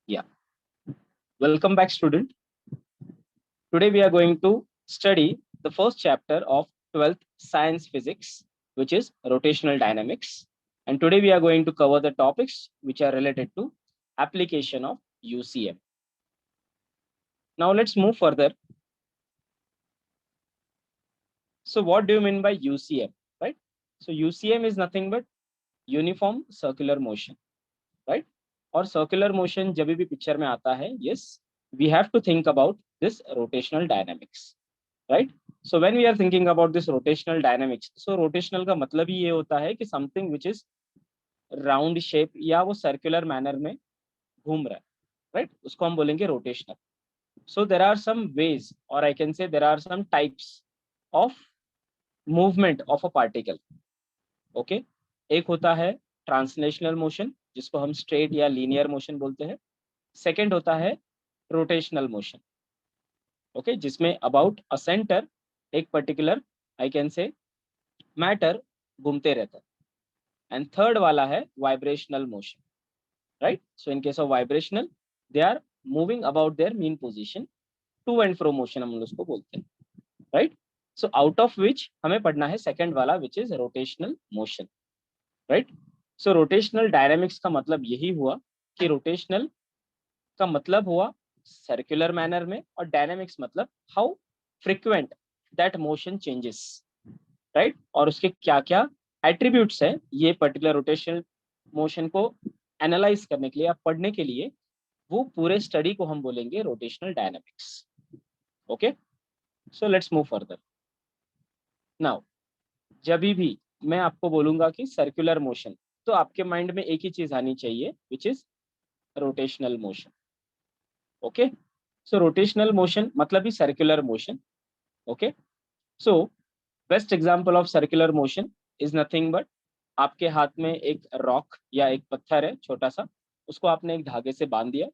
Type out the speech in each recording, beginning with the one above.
Yeah, welcome back, student. Today we are going to study the first chapter of 12th Science Physics, which is rotational dynamics. And today we are going to cover the topics which are related to application of UCM. Now let's move further. So what do you mean by UCM, right? So UCM is nothing but uniform circular motion, right? और circular motion जब भी picture में आता है, yes, we have to think about this rotational dynamics. Right so when we are thinking about this rotational dynamics, so rotational का मतलब ही ये होता है कि something which is round shape या वो सर्कुलर मैनर में घूम रहा है, राइट उसको हम बोलेंगे rotational. So there are some ways और I can say there are some types of movement of a particle. Okay, एक होता है ट्रांसलेशनल मोशन जिसको हम स्ट्रेट या लीनियर मोशन बोलते हैं. सेकेंड होता है रोटेशनल मोशन, ओके, जिसमें अबाउट अ सेंटर एक particular I can say matter घूमते रहता है. एंड थर्ड वाला है vibrational motion, right. So in case of vibrational they are moving about their mean position, to and fro motion हम उसको बोलते हैं, right. So out of which हमें पढ़ना है सेकंड वाला which is rotational motion, right. So rotational dynamics का मतलब यही हुआ कि रोटेशनल का मतलब हुआ सर्कुलर मैनर में और डायनामिक्स मतलब how frequent that motion changes, right. और उसके क्या क्या एट्रीब्यूट्स है ये पर्टिकुलर रोटेशनल मोशन को एनालाइज करने के लिए या पढ़ने के लिए वो पूरे स्टडी को हम बोलेंगे rotational dynamics. Okay, so let's move further. Now जब भी मैं आपको बोलूंगा कि सर्कुलर मोशन, तो आपके माइंड में एक ही चीज आनी चाहिए which is rotational motion. Okay, so rotational motion मतलब ही circular motion. Okay, so best example of circular motion is nothing but आपके हाथ में एक रॉक या एक पत्थर है छोटा सा, उसको आपने एक धागे से बांध दिया,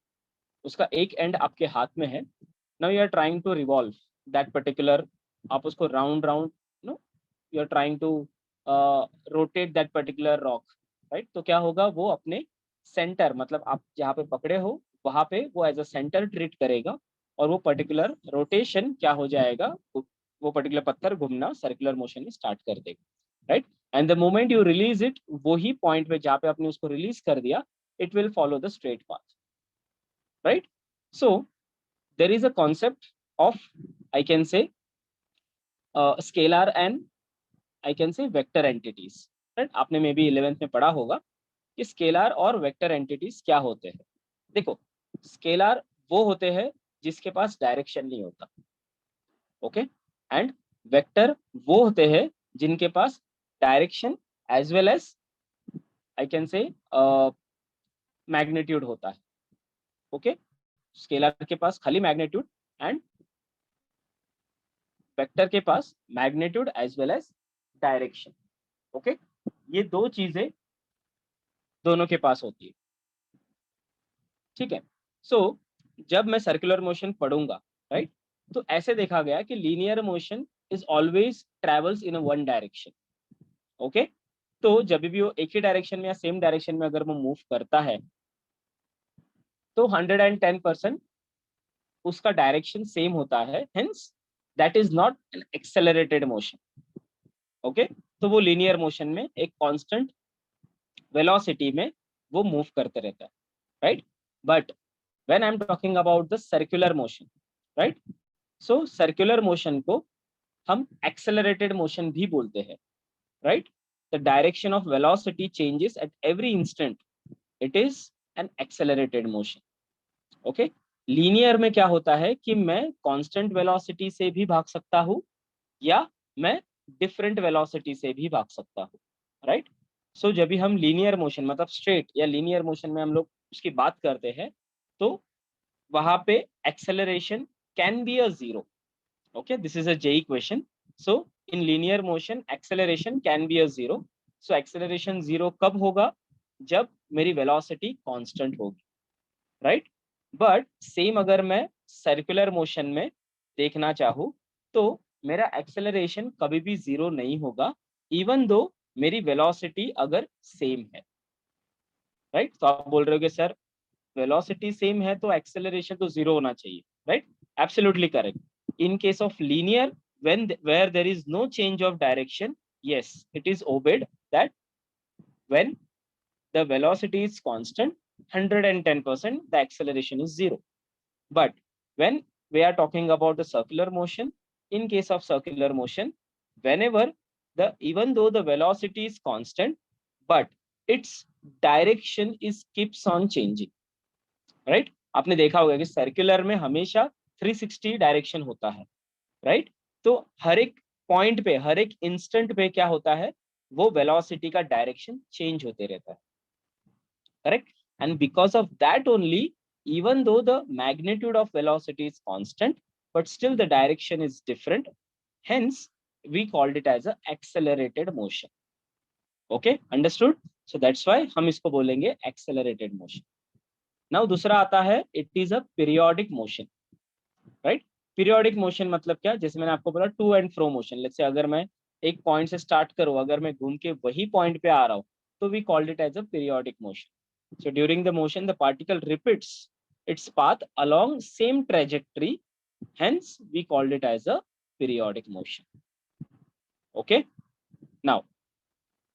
उसका एक एंड आपके हाथ में है. Now you are trying to revolve that particular, आप उसको round round no you are trying to rotate that particular rock, right. तो क्या होगा, वो अपने सेंटर मतलब आप जहाँ पे पकड़े हो वहां पे वो एज अ सेंटर ट्रीट करेगा और वो पर्टिकुलर रोटेशन क्या हो जाएगा, वो पर्टिकुलर पत्थर घूमना सर्कुलर मोशन में स्टार्ट कर देगा, right. And the moment you release it, वही पॉइंट पे जहाँ पे आपने उसको रिलीज कर दिया, it will follow the straight path, right. So there is a concept of I can say scalar and I can say vector entities, right. आपने may be 11th में पढ़ा होगा कि स्केलर और वेक्टर एंटिटीज क्या होते हैं. देखो, स्केलर वो होते हैं जिसके पास डायरेक्शन नहीं होता, ओके. एंड वेक्टर वो होते हैं जिनके पास direction as well as I can say magnitude होता है. ओके, स्केलर के पास खाली मैग्नीट्यूड एंड वेक्टर के पास magnitude as well as direction. Okay, ये दो चीजें दोनों के पास होती है, ठीक है. सो जब मैं सर्कुलर मोशन पढ़ूंगा, राइट, तो ऐसे देखा गया कि linear motion is always travels in one direction. Okay, तो जब भी वो एक ही डायरेक्शन में या सेम डायरेक्शन में अगर वो मूव करता है तो 110% उसका डायरेक्शन सेम होता है, hence that is not an accelerated motion. Okay, तो वो लीनियर मोशन में एक कांस्टेंट वेलोसिटी में वो मूव करते रहता है, right. But when I am talking about the circular motion, right, so circular motion को हम एक्सेलरेटेड मोशन भी बोलते हैं, right. The direction of velocity changes at every instant, it is an accelerated motion. Okay, linear में क्या होता है कि मैं कांस्टेंट वेलोसिटी से भी भाग सकता हूँ या मैं डिफरेंट वेलोसिटी से भी भाग सकता हूँ, राइट. सो जब भी हम लीनियर मोशन मतलब स्ट्रेट या लीनियर मोशन में हम लोग उसकी बात करते हैं तो वहां पे acceleration can be a zero. Okay, this is a JEE question. So in linear motion acceleration can be a zero. So acceleration zero कब होगा, जब मेरी वेलोसिटी कांस्टेंट होगी, राइट. बट सेम अगर मैं सर्कुलर मोशन में देखना चाहूँ तो मेरा एक्सेलरेशन कभी भी जीरो नहीं होगा, इवन दो मेरी वेलोसिटी अगर सेम है, राइट. तो आप बोल रहे हो कि सर वेलोसिटी सेम है तो एक्सेलरेशन तो जीरो होना चाहिए, right? Absolutely correct. In case of linear, when where there is no change of direction, yes, it is obeyed that when the velocity is constant 110%, the acceleration is zero. But when we are talking about the circular motion, in case of circular motion, whenever the even though the velocity is constant, but its direction is keeps on changing, right? आपने देखा होगा कि circular में हमेशा 360 direction होता है, right? तो हर एक पॉइंट पे, हर एक इंस्टेंट पे क्या होता है, वो वेलोसिटी का डायरेक्शन चेंज होते रहता है, correct? And because of that only, even though the magnitude of velocity is constant, but still the direction is different, hence we called it as a accelerated motion. Okay, understood? So that's why हम इसको बोलेंगे accelerated motion. Now दूसरा आता है, it is a periodic motion, right? Periodic motion मतलब क्या? जैसे मैंने आपको बोला to and fro motion. Let's say अगर मैं एक पॉइंट से स्टार्ट करूँ, अगर मैं घूम के वही पॉइंट पे आ रहा हूँ, तो we called it as a periodic motion. So during the motion, the particle repeats its path along same trajectory. Hence, we called it as a periodic motion. Okay. Now,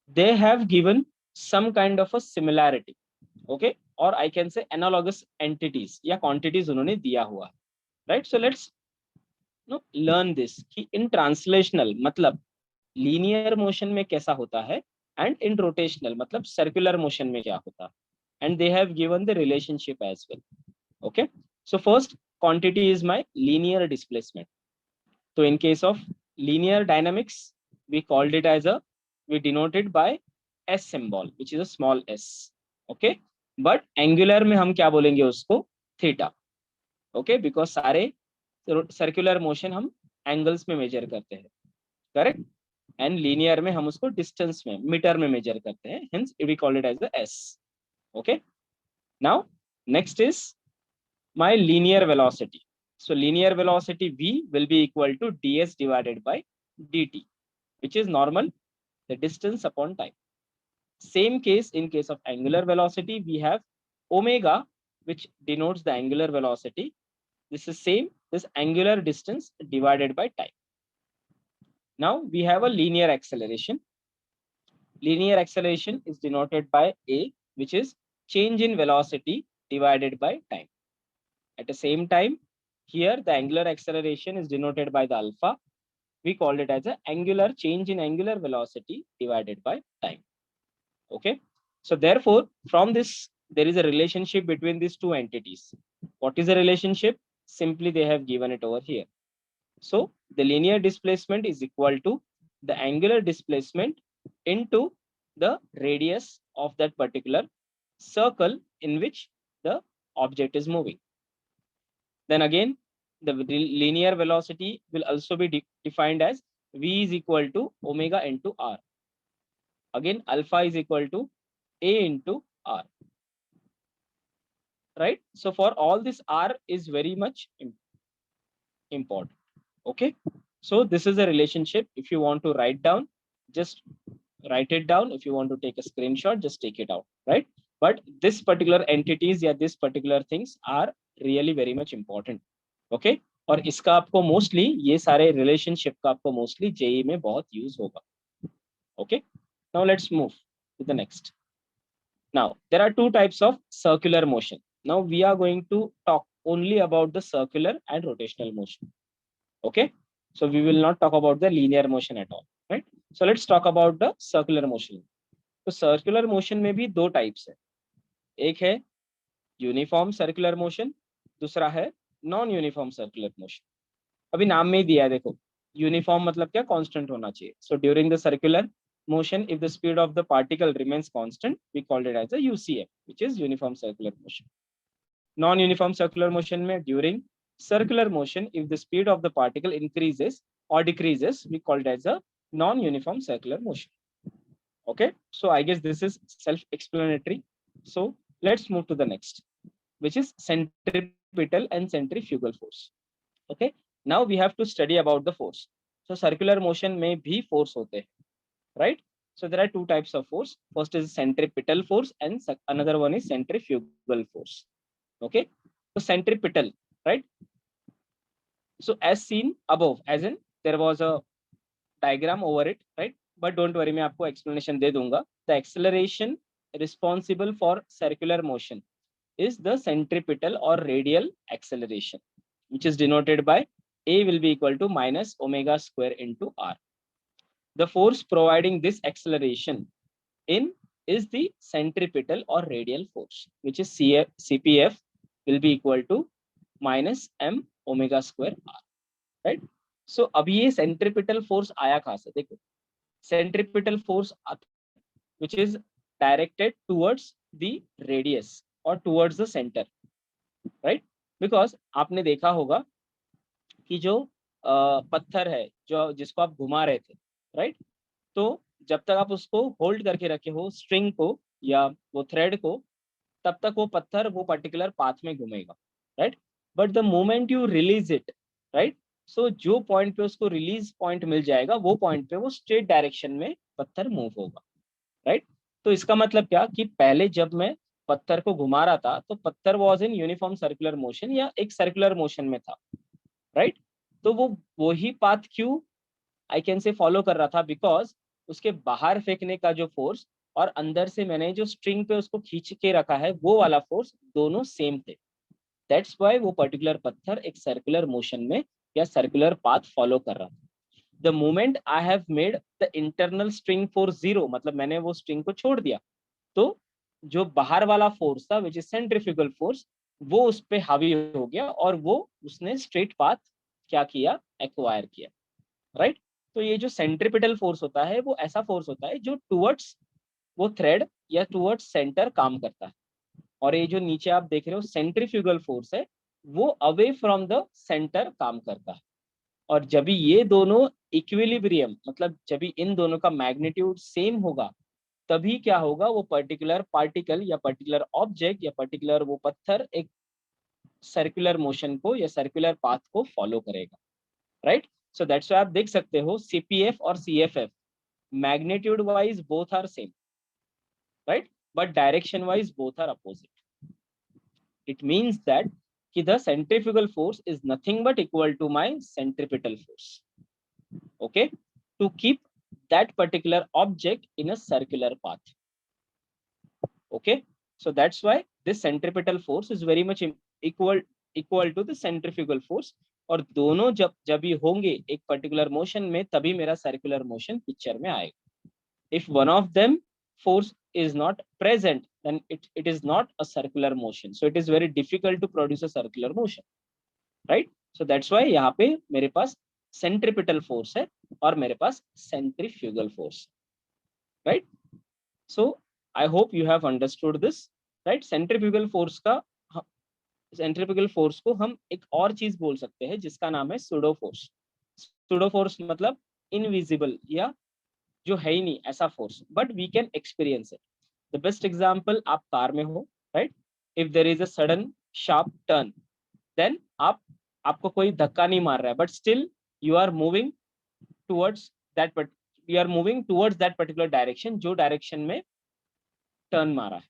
they have given some kind of a similarity. Okay. Or I can say analogous entities या quantities उन्होंने दिया हुआ, right? So let's learn this कि in translational मतलब linear motion में कैसा होता है, and in rotational मतलब circular motion में क्या होता है, and they have given the relationship as well. Okay, so first quantity is my linear displacement. So in case of linear dynamics, we called it as a, we denoted by s symbol, which is a small s. Okay, but angular में हम क्या बोलेंगे उसको, theta. Okay, because सारे circular motion हम angles में measure करते हैं, करेक्ट? एंड लीनियर में हम उसको डिस्टेंस में, मीटर में मेजर करते हैं, hence we call it as the S. Okay, now next is my linear velocity. So linear velocity v will be equal to ds divided by dt, which is normal, the distance upon time. Same case in case of angular velocity, we have omega, which denotes the angular velocity. This is same, this angular distance divided by time. Now we have a linear acceleration. Linear acceleration is denoted by a, which is change in velocity divided by time. At the same time, here the angular acceleration is denoted by the alpha. We called it as a angular change in angular velocity divided by time. Okay, so therefore from this there is a relationship between these two entities. What is the relationship? Simply they have given it over here. So the linear displacement is equal to the angular displacement into the radius of that particular circle in which the object is moving. Then again, the linear velocity will also be defined as v is equal to omega into r. Again, alpha is equal to a into r. Right? So for all this, r is very much important. Okay, so this is a relationship. If you want to write down, just write it down. If you want to take a screenshot, just take it out, right? But this particular entities या this particular things are really very much important. Okay, और इसका आपको mostly ये सारे relationship का आपको mostly JEE में बहुत use होगा. Okay, now let's move to the next. Now there are two types of circular motion. Now we are going to talk only about the circular and rotational motion. Okay, so we will not talk about the linear motion at all, right? So let's talk about the circular motion. तो circular motion में भी दो types है, एक है uniform circular motion, दूसरा है non uniform circular motion. अभी नाम में ही दिया है, देखो यूनिफॉर्म मतलब क्या, कांस्टेंट होना चाहिए. So during the circular motion if the speed of the particle remains constant, we called it as a UCM, which is uniform circular motion. Non uniform circular motion में during circular motion, if the speed of the particle increases or decreases, we call it as a non-uniform circular motion. Okay, so I guess this is self-explanatory. So let's move to the next, which is centripetal and centrifugal force. Okay, now we have to study about the force. So circular motion में भी force होते हैं, right? So there are two types of force. First is centripetal force and another one is centrifugal force. Okay, so centripetal, right? So as seen above, as in there was a diagram over it, right? But don't worry, मैं आपको explanation दे दूंगा. The acceleration responsible for circular motion is the centripetal or radial acceleration, which is denoted by A will be equal to minus omega square into R. The force providing this acceleration in is the centripetal or radial force, which is CPF will be equal to minus m omega square R, right? So अभी ये centripetal force आया कहाँ से? देखो, centripetal force which is directed towards the radius or towards the center, right? Because आपने देखा होगा कि जो पत्थर है जो जिसको आप घुमा रहे थे, राइट? तो जब तक आप उसको होल्ड करके रखे हो स्ट्रिंग को या वो थ्रेड को, तब तक वो पत्थर वो पर्टिकुलर पाथ में घूमेगा, right? But the moment you release it, right, so जो पॉइंट पे उसको रिलीज पॉइंट मिल जाएगा वो पॉइंट पे वो स्ट्रेट डायरेक्शन में पत्थर मूव होगा, राइट? तो इसका मतलब क्या कि पहले जब मैं पत्थर को घुमा रहा था तो पत्थर was in uniform circular motion या एक सर्कुलर मोशन में था, राइट? तो वो ही पाथ क्यों आई कैन से फॉलो कर रहा था, बिकॉज उसके बाहर फेंकने का जो फोर्स और अंदर से मैंने जो स्ट्रिंग पे उसको खींच के रखा है वो वाला फोर्स दोनों सेम थे. दैट्स वाई वो पर्टिकुलर पत्थर एक सर्कुलर मोशन में या सर्कुलर पाथ फॉलो कर रहा था. The moment I have made the internal string force zero, मतलब मैंने वो स्ट्रिंग को छोड़ दिया, तो जो बाहर वाला फोर्स था विच इज सेंट्रीफ्यूगल फोर्स, वो उस पर हावी हो गया और वो उसने स्ट्रेट पाथ क्या किया, एक्वायर किया, राइट? तो ये जो सेंट्रीपिटल फोर्स होता है वो ऐसा फोर्स होता है जो टुवर्ड्स वो थ्रेड या टुवर्ड्स सेंटर काम करता है. और ये जो नीचे आप देख रहे हो सेंट्रीफ्यूगल फोर्स है, वो अवे फ्रॉम द सेंटर काम करता है. और जब भी ये दोनों इक्विलिब्रियम, मतलब जब भी इन दोनों का मैग्नीट्यूड सेम होगा, तभी क्या होगा, वो पर्टिकुलर पार्टिकल या पर्टिकुलर ऑब्जेक्ट या पर्टिकुलर वो पत्थर एक सर्कुलर मोशन को या सर्कुलर पाथ को फॉलो करेगा, राइट? सो दैट्स व्हाई आप देख सकते हो सीपीएफ और CFF magnitude wise both are same, right, but direction wise both are opposite. It means that कि the centrifugal force is nothing but equal to my centripetal force, okay, to keep that particular object in a circular path. Okay, so that's why this centripetal force is very much equal to the centrifugal force. और दोनों जब जब भी होंगे एक particular motion में, तभी मेरा सर्कुलर मोशन पिक्चर में आएगा. If one of them force is not present, then it is not a circular motion. So it is very difficult to produce a circular motion, right? So that's why यहाँ पे मेरे पास centripetal force है और मेरे पास centrifugal force, right? So I hope you have understood this, right? Centrifugal force का centrifugal force को हम एक और चीज बोल सकते हैं जिसका नाम है सूडो फोर्स. सूडो फोर्स मतलब इनविजिबल या जो है ही नहीं ऐसा force, but we can experience it. The best example, आप कार में हो, right, if there is a sudden sharp turn, then आपको कोई धक्का नहीं मार रहा है, but still you are moving towards that, but you are moving towards that particular direction जो डायरेक्शन में टर्न मारा है,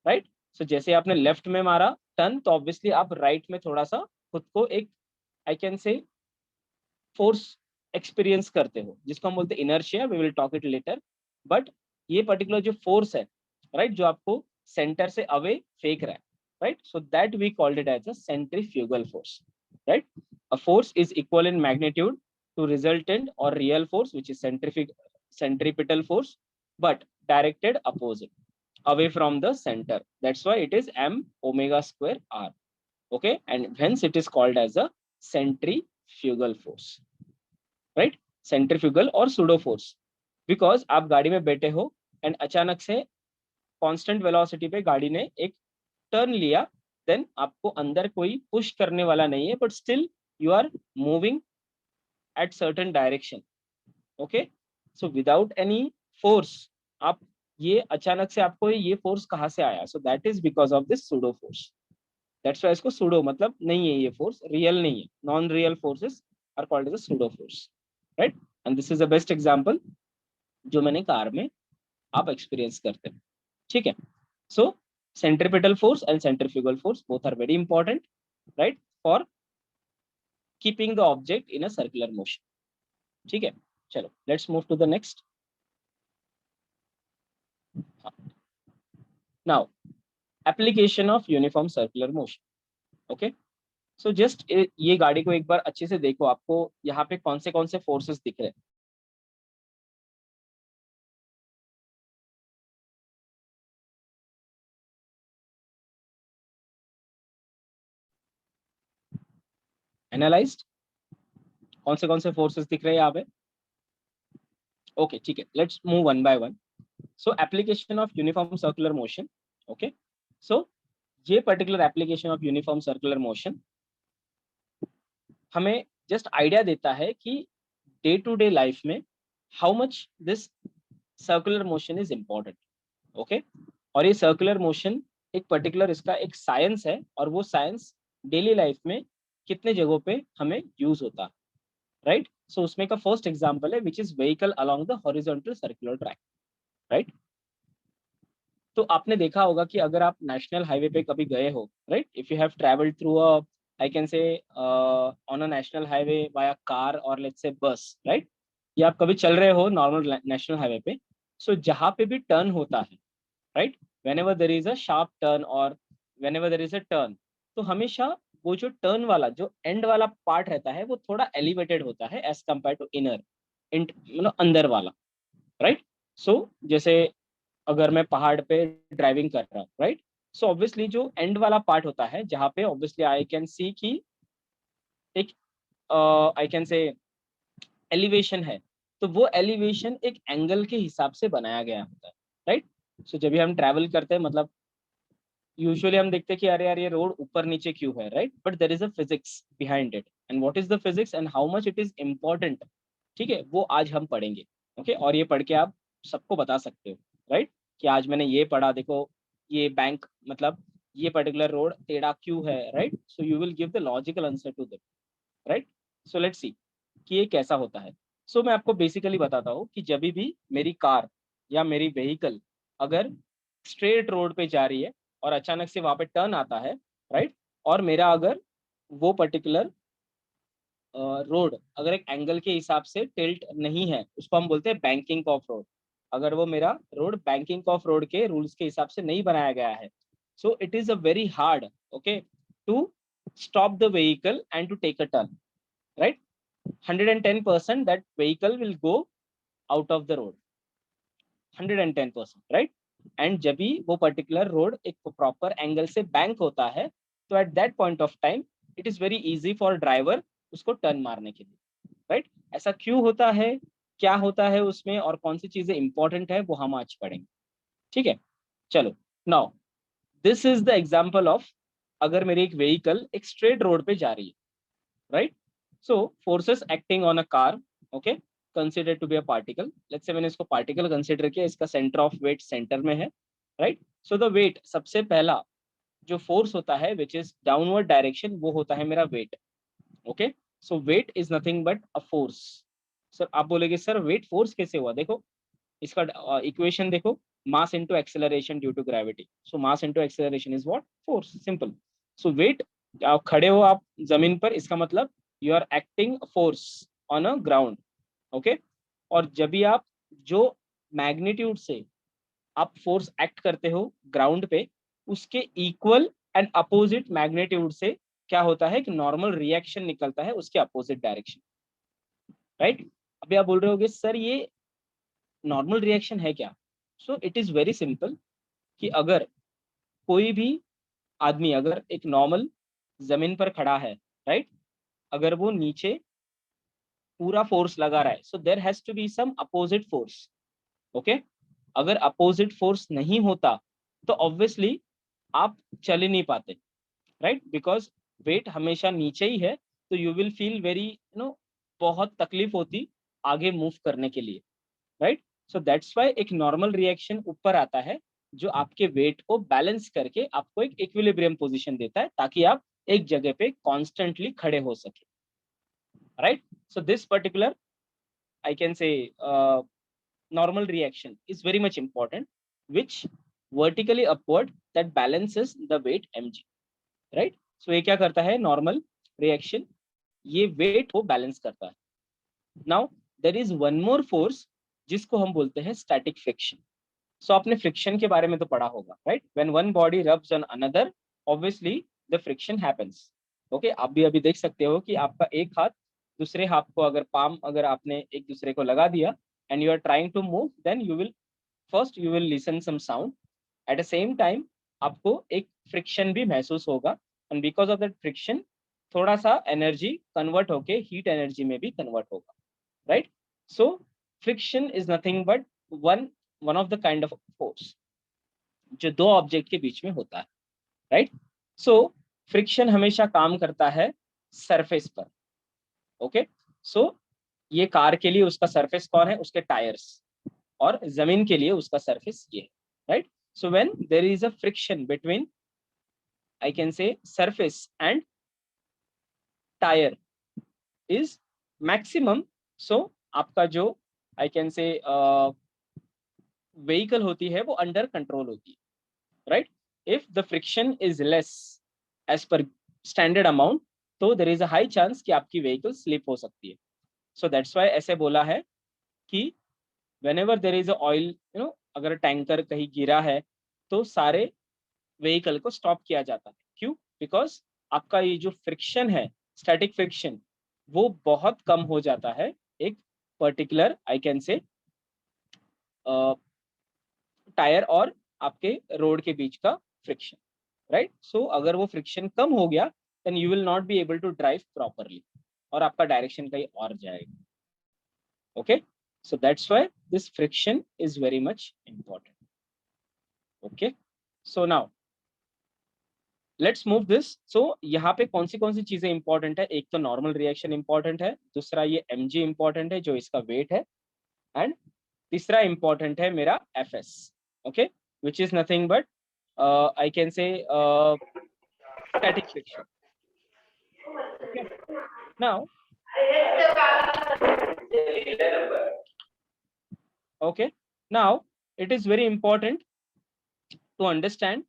राइट? सो जैसे आपने लेफ्ट में मारा टर्न, तो ऑब्वियसली आप राइट में थोड़ा सा खुद को एक I can say force experience करते हो जिसको हम बोलते हैं inertia. We will talk it later. But ये पर्टिकुलर जो फोर्स है, राइट, जो आपको सेंटर से अवे फेंक रहा है, right, so that we called it as a centrifugal force, right? A force is equal in magnitude to resultant और real force which is centripetal force, but directed opposite away from the center. That's why it is m omega square r. Okay, and hence it is called as a centrifugal force, right? Centrifugal और pseudo force, because आप गाड़ी में बैठे हो and अचानक से constant velocity पे गाड़ी ने एक टर्न लिया, देन आपको अंदर कोई पुश करने वाला नहीं है, but still you are moving at certain direction. Okay, so without any force आप ये अचानक से आपको ये फोर्स कहाँ से आया? So that is because of this pseudo force. That's why इसको सूडो मतलब नहीं है, ये फोर्स रियल नहीं है. Non real forces are called as a pseudo force, right? And this is the best example जो मैंने कार में आप एक्सपीरियंस करते हैं, ठीक है? सो Centripetal force and centrifugal force both are very important, right, for keeping the object in a circular motion. ठीक है, चलो let's move to the next. Now application of uniform circular motion. Okay, so just ये गाड़ी को एक बार अच्छे से देखो, आपको यहाँ पे कौन से फोर्सेस दिख रहे हैं. एनालाइज्ड, कौन से फोर्सेस दिख रहे हैं यहाँ पे. ओके ठीक है, let's move one by one. So application of uniform circular motion. Okay, so ये particular application of uniform circular motion हमें जस्ट आइडिया देता है कि डे टू डे लाइफ में how much this circular motion is important. Okay, और ये circular motion एक particular इसका एक साइंस है, और वो साइंस डेली लाइफ में कितने जगहों पे हमें यूज होता है, राइट. सो उसमें का फर्स्ट एग्जांपल है which is vehicle along the horizontal circular track, right. तो आपने देखा होगा कि अगर आप नेशनल हाईवे पे कभी गए हो, right, if you have travelled through a, I can से on a national highway via car और लेट्स से बस, राइट, या आप कभी चल रहे हो नॉर्मल नेशनल हाईवे पे. सो जहाँ पे भी टर्न होता है, right, whenever there is a sharp turn or whenever there is a turn, तो हमेशा वो जो टर्न वाला जो एंड वाला पार्ट रहता है वो थोड़ा एलिवेटेड होता है एज कम्पेयर टू इनर, मतलब अंदर वाला, राइट. सो जैसे अगर मैं पहाड़ पे ड्राइविंग कर रहा हूँ, राइट, सो ऑब्वियसली जो एंड वाला पार्ट होता है जहाँ पे ऑब्वियसली आई कैन सी कि एक आई कैन से एलिवेशन है, तो वो एलिवेशन एक एंगल के हिसाब से बनाया गया होता है, राइट. सो जब भी हम ट्रैवल करते हैं, मतलब यूजुअली हम देखते हैं कि अरे यार ये रोड ऊपर नीचे क्यों है, right, but there is a physics behind it, and what is the physics and how much it is important, ठीक है, वो आज हम पढ़ेंगे. ओके, और ये पढ़ के आप सबको बता सकते हो, राइट, कि आज मैंने ये पढ़ा, देखो ये बैंक, मतलब ये पर्टिकुलर रोड टेढ़ा क्यों है, right. So you will give the logical answer to this, right. So let's see कि ये कैसा होता है. सो मैं आपको बेसिकली बताता हूँ कि जब भी मेरी कार या मेरी व्हीकल अगर स्ट्रेट रोड पे जा रही है और अचानक से वहां पे टर्न आता है, राइट, और मेरा अगर वो पर्टिकुलर रोड अगर एक एंगल के हिसाब से टिल्ट नहीं है, उसको हम बोलते हैं बैंकिंग ऑफ रोड. अगर वो मेरा रोड बैंकिंग ऑफ रोड के रूल्स के हिसाब से नहीं बनाया गया है, so it is a very hard, okay, to stop the vehicle and to take a turn, right. 110% that vehicle will go out of the road, 110%, right. And जब भी वो पर्टिकुलर रोड एक प्रॉपर एंगल से bank होता है, तो at that point of time it is very easy for driver उसको turn मारने के लिए, राइट. ऐसा क्यों होता है, क्या होता है उसमें, और कौन सी चीजें इंपॉर्टेंट है वो हम आज पढ़ेंगे, ठीक है. चलो, now this is the example of अगर मेरी एक व्हीकल एक स्ट्रेट रोड पे जा रही है, right. So forces acting on a car, okay, considered to be a particle. Let's say मैंने इसको particle consider किया, इसका center of weight center में है, right. So the weight, सबसे पहला जो force होता है which is downward direction, वो होता है मेरा weight, okay. So weight is nothing but a force. Sir आप बोलेगे सर weight force कैसे हुआ, देखो इसका इक्वेशन देखो, mass into acceleration due to gravity. So mass into acceleration is what? Force, simple. So weight, आप खड़े हो आप जमीन पर, इसका मतलब you are acting force on a ground, okay. और जब भी आप जो मैग्नीट्यूड से आप फोर्स एक्ट करते हो ग्राउंड पे, उसके इक्वल एंड अपोजिट मैग्नीट्यूड से क्या होता है कि नॉर्मल रिएक्शन निकलता है उसके अपोजिट डायरेक्शन, राइट. अभी आप बोल रहे होगे सर ये नॉर्मल रिएक्शन है क्या. सो इट इज वेरी सिंपल कि अगर कोई भी आदमी अगर एक नॉर्मल जमीन पर खड़ा है, राइट, अगर वो नीचे पूरा फोर्स लगा रहा है, so there has to be some opposite force, okay. अगर अपोजिट फोर्स नहीं होता तो ऑब्वियसली आप चल ही नहीं पाते, राइट, बिकॉज वेट हमेशा नीचे ही है, तो यू विल फील वेरी बहुत तकलीफ होती आगे मूव करने के लिए, राइट. सो दैट्स वाई एक नॉर्मल रिएक्शन ऊपर आता है जो आपके वेट को बैलेंस करके आपको एक इक्विलिब्रियम पोजीशन देता है ताकि आप एक जगह पे कॉन्स्टेंटली खड़े हो सके, right. So this particular I can say normal reaction is very much important, which vertically upward that balances the weight mg, right. So ये क्या करता है, नॉर्मल रिएक्शन ये वेट को बैलेंस करता है। Now there is one more force जिसको हम बोलते हैं स्टैटिक फ्रिक्शन। सो आपने फ्रिक्शन के बारे में तो पढ़ा होगा, right. When one body rubs on another obviously the friction happens. Okay, आप भी अभी देख सकते हो कि आपका एक हाथ दूसरे हाथ को अगर पाम अगर आपने एक दूसरे को लगा दिया and you are trying to move, then you will first you will listen some sound, at the same time आपको एक फ्रिक्शन भी महसूस होगा, and because of that friction थोड़ा सा एनर्जी कन्वर्ट होके हीट एनर्जी में भी कन्वर्ट होगा, right. So friction is nothing but one one of the kind of force जो दो ऑब्जेक्ट के बीच में होता है, राइट। सो फ्रिक्शन हमेशा काम करता है सरफेस पर। ओके, सो ये कार के लिए उसका सरफेस कौन है, उसके टायर्स, और जमीन के लिए उसका सरफेस ये है, right. So when there is a friction between I can say surface and tyre is maximum, so आपका जो आई कैन से व्हीकल होती है वो अंडर कंट्रोल होती है, right. If the friction is less as per standard amount, तो there is a high chance कि आपकी व्हीकल स्लिप हो सकती है। सो दैट्स व्हाई ऐसे बोला है कि whenever there is a oil, अगर टैंकर कहीं गिरा है तो सारे व्हीकल को स्टॉप किया जाता है। क्यों? बिकॉज आपका ये जो फ्रिक्शन है, स्टैटिक फ्रिक्शन, वो बहुत कम हो जाता है एक पर्टिकुलर आई कैन से टायर और आपके रोड के बीच का फ्रिक्शन, राइट। सो अगर वो फ्रिक्शन कम हो गया then you will not be able to drive properly, और आपका डायरेक्शन कहीं और जाएगा। Okay, so that's why this friction is very much important. Okay, so now let's move this. So यहाँ पे कौन सी चीजें इंपॉर्टेंट है, एक तो नॉर्मल रिएक्शन इंपॉर्टेंट है, दूसरा ये mg इंपॉर्टेंट है जो इसका वेट है, एंड तीसरा इंपॉर्टेंट है मेरा fs, okay, which is nothing but I can say static friction. Okay, now okay, now it is very important to understand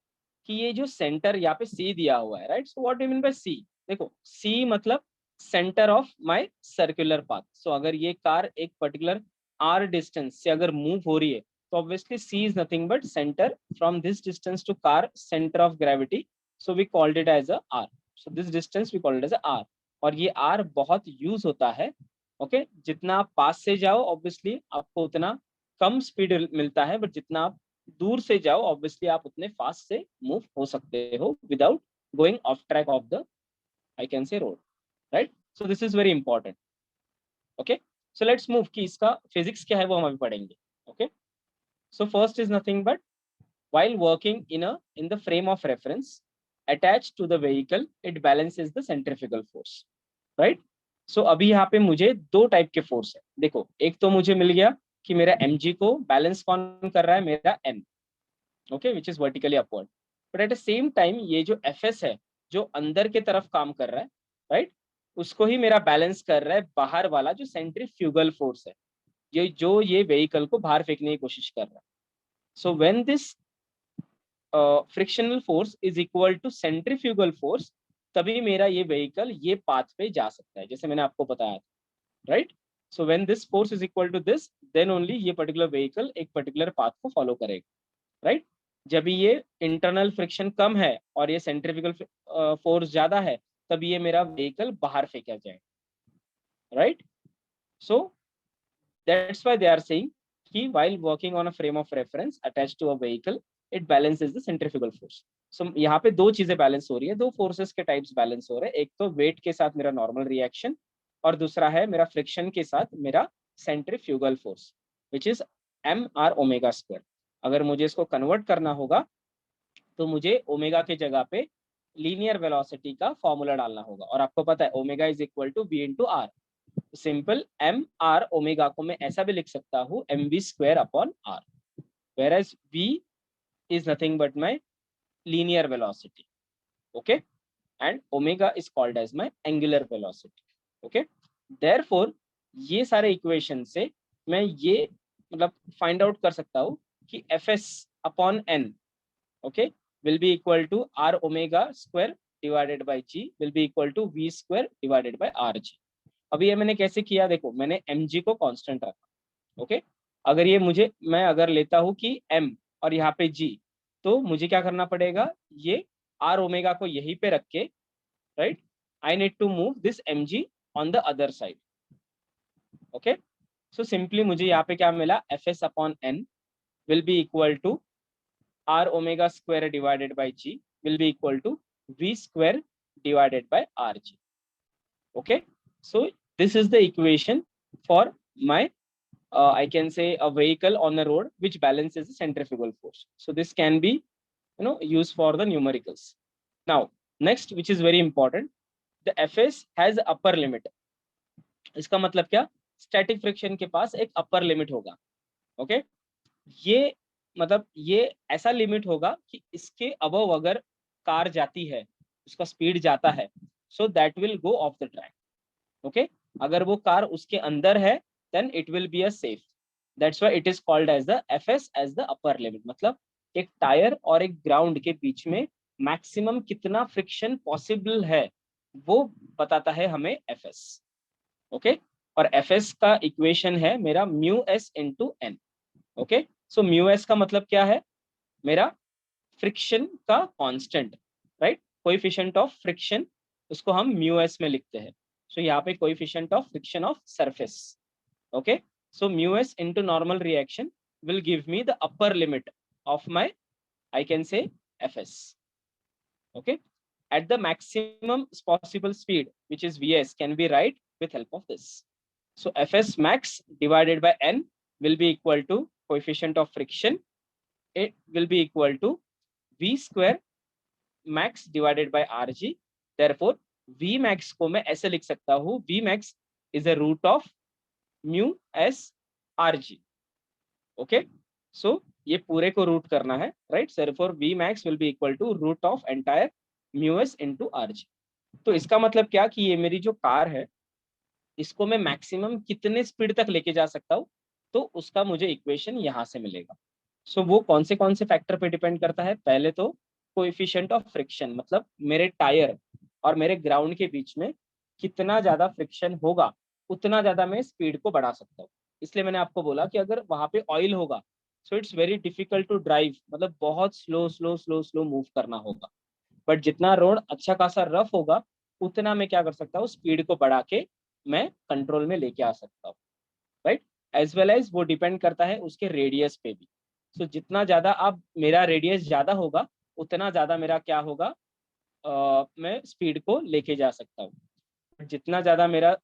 कि ये जो सेंटर यहाँ पे सी दिया हुआ है, right. So what do mean by C, देखो सी मतलब centre of my circular path. So अगर ये कार एक पर्टिकुलर आर डिस्टेंस से अगर मूव हो रही है तो obviously C is nothing but centre from this distance to car centre of gravity, so we called it as a R. So this distance we called it as a R, और ये are बहुत use होता है। Okay, जितना आप पास से जाओ obviously आपको उतना कम स्पीड मिलता है, बट जितना आप दूर से जाओ ऑब्वियसली आप उतने फास्ट से मूव हो सकते हो without going of track of the I can से road, right. So this is very important. Okay, so let's move कि इसका फिजिक्स क्या है वो हम अभी पढ़ेंगे। Okay, so first is nothing but while working in the frame of reference attached to the vehicle, it balances the centrifugal force, right। सो अभी यहाँ पे मुझे दो टाइप के फोर्स है। देखो, एक तो मुझे मिल गया कि मेरा mg को बैलेंस कौन कर रहा है, मेरा n, okay, which is vertically upward. But at the same time ये जो fs है जो अंदर के तरफ काम कर रहा है, राइट, उसको ही मेरा बैलेंस कर रहा है बाहर वाला जो सेंट्रीफ्यूगल फोर्स है, ये जो ये व्हीकल को बाहर फेंकने की कोशिश कर रहा है। So when this frictional force is equal to centrifugal force, तभी मेरा ये व्हीकल ये पाथ पे जा सकता है, जैसे मैंने आपको बताया, right. So when this force is equal to this, then only ये पर्टिकुलर व्हीकल एक पर्टिकुलर पाथ को फॉलो करेगा, राइट। जब ये इंटरनल फ्रिक्शन कम है और ये सेंट्रीफ्यूगल फोर्स ज्यादा है, तब ये मेरा व्हीकल बाहर फेंका जाए, right. So that's why they are saying कि while working on a frame of reference attached to a vehicle, it balances the centrifugal force. So यहाँ पे दो चीजें बैलेंस हो रही है, दो फोर्सेस के टाइप्स बैलेंस हो रहे हैं, एक तो वेट के साथ मेरा नॉर्मल रिएक्शन, और दूसरा है मेरा फ्रिक्शन के साथ मेरा centrifugal force, which is M R omega square. अगर मुझे इसको कन्वर्ट करना होगा तो मुझे ओमेगा के जगह पे लीनियर वेलोसिटी का फॉर्मूला डालना होगा, और आपको पता है omega is equal to V into R. Simple M R omega को मैं ऐसा भी लिख सकता हूँ M V square upon R, whereas V is nothing but my linear velocity, okay, and omega is called as my angular velocity, okay. Therefore ये सारे equation से मैं ये मतलब फाइंड आउट कर सकता हूँ कि F S upon N okay, will be equal to r omega square divided by g will be equal to v square divided by rg। अभी ये मैंने कैसे किया, देखो मैंने mg को कांस्टेंट रखा, ओके। अगर ये मुझे, मैं अगर लेता हूँ कि m और यहाँ पे g, तो मुझे क्या करना पड़ेगा, ये r ओमेगा को यहीं पे रख के, right, I need to move this mg on the other side, okay. So simply मुझे यहाँ पे क्या मिला, fs upon n will be equal to r omega square divided by g will be equal to v square divided by rg, okay। So this is the equation for my I can say a vehicle on the road which balances the centrifugal force. So this can be, used for the numericals. Now next, which is very important, the fs has upper limit। इसका मतलब क्या, static friction के पास एक upper limit होगा, okay. ये मतलब ये ऐसा लिमिट होगा कि इसके अबव अगर कार जाती है, उसका स्पीड जाता है, so that will go off the track, okay. अगर वो कार उसके अंदर है, then it will be a safe. That's why it is called as the FS, as the upper limit. मतलब एक टायर और एक ग्राउंड के बीच में मैक्सिमम कितना फ्रिक्शन पॉसिबल है, वो बताता है हमें एफएस, ओके। और एफएस का इक्वेशन है मेरा mu S into N, okay. So mu S का मतलब क्या है, मेरा फ्रिक्शन का constant, right, coefficient of friction, उसको हम म्यू एस में लिखते हैं। सो यहाँ पे coefficient of friction of surface, okay. So mu S into normal reaction will give me the upper limit of my, I can say, fs, okay, at the maximum possible speed, which is vs, can be write with help of this. So fs max divided by n will be equal to coefficient of friction, it will be equal to v square max divided by rg। therefore v max को मैं ऐसे लिख सकता हूँ, v max is a root of mu s rg, okay. So ये पूरे को root करना है, right. therefore v max will be equal to root of entire mu s into rg। तो इसका मतलब क्या कि ये मेरी जो कार है, इसको मैं मैक्सिमम कितने स्पीड तक लेके जा सकता हूँ, तो उसका मुझे इक्वेशन यहाँ से मिलेगा। सो वो कौन से फैक्टर पे डिपेंड करता है, पहले तो कोएफिशिएंट ऑफ फ्रिक्शन, मतलब मेरे टायर और मेरे ग्राउंड के बीच में कितना ज्यादा फ्रिक्शन होगा, उतना ज्यादा मैं स्पीड को बढ़ा सकता हूँ। इसलिए मैंने आपको बोला कि अगर वहां पे ऑयल होगा, so it's very difficult to drive, मतलब बहुत slow slow slow slow move करना होगा। बट जितना रोड अच्छा खासा रफ होगा, उतना मैं क्या कर सकता हूँ, स्पीड को बढ़ा के मैं कंट्रोल में लेके आ सकता हूँ, राइट। एज वेल एज वो डिपेंड करता है उसके रेडियस पे भी। सो जितना ज्यादा आप, मेरा रेडियस ज्यादा होगा, उतना ज्यादा मेरा क्या होगा, मैं स्पीड को लेके जा सकता हूँ। जितना ज्यादा मेरा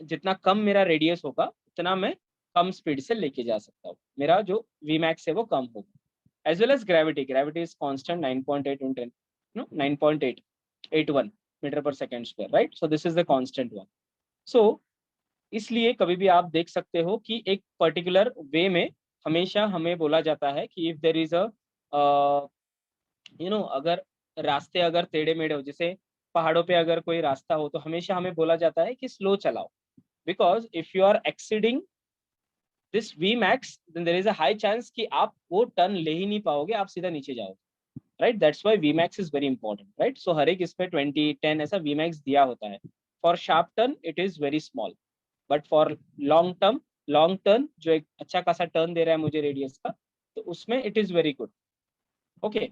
जितना कम मेरा रेडियस होगा, उतना मैं कम स्पीड से लेके जा सकता हूँ, मेरा जो वी मैक्स है वो कम होगा। As well as gravity, gravity is constant 9.8 in 10, no 9.881 metre per second square, right. So this is the constant one. सो इसलिए कभी भी आप देख सकते हो कि एक पर्टिकुलर वे में हमेशा हमें बोला जाता है कि इफ देर इज अ, अगर रास्ते अगर टेढ़े मेढ़े हो, जैसे पहाड़ों पे अगर कोई रास्ता हो, तो हमेशा हमें बोला जाता है कि स्लो चलाओ, because if you are exceeding this V max, then there is a high chance कि आप वो टर्न ले ही नहीं पाओगे, आप सीधा नीचे जाओगे, right. That's why v max is very important, right. So हर एक इस पे 20 10 ऐसा वी मैक्स दिया होता है। For sharp turn it is very small, but for long turn जो एक अच्छा खासा टर्न दे रहा है मुझे रेडियस का, तो उसमें it is very good, okay.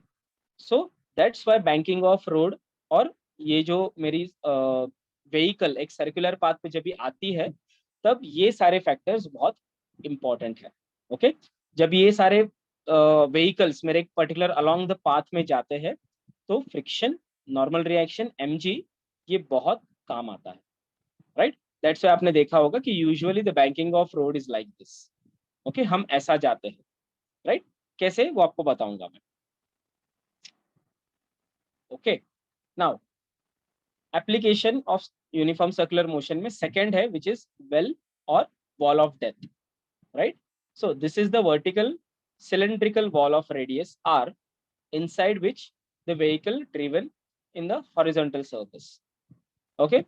So that's why banking of road, और ये जो मेरी व्हीकल एक सर्कुलर पाथ पे जब भी आती है, तब ये सारे फैक्टर्स बहुत इंपॉर्टेंट है, ओके। जब ये सारे व्हीकल्स मेरे एक पर्टिकुलर अलोंग द पाथ में जाते हैं, तो फ्रिक्शन, नॉर्मल रिएक्शन, एमजी, ये बहुत काम आता है, राइट। दैट्स व्हाई आपने देखा होगा कि usually the banking of road is like this, okay. हम ऐसा जाते हैं, राइट। कैसे, वो आपको बताऊंगा मैं, okay. Now application of uniform circular motion में सेकंड है, विच इज वेल और wall of death, right. So this is the vertical cylindrical wall of radius r, inside which the vehicle driven in the horizontal surface, okay।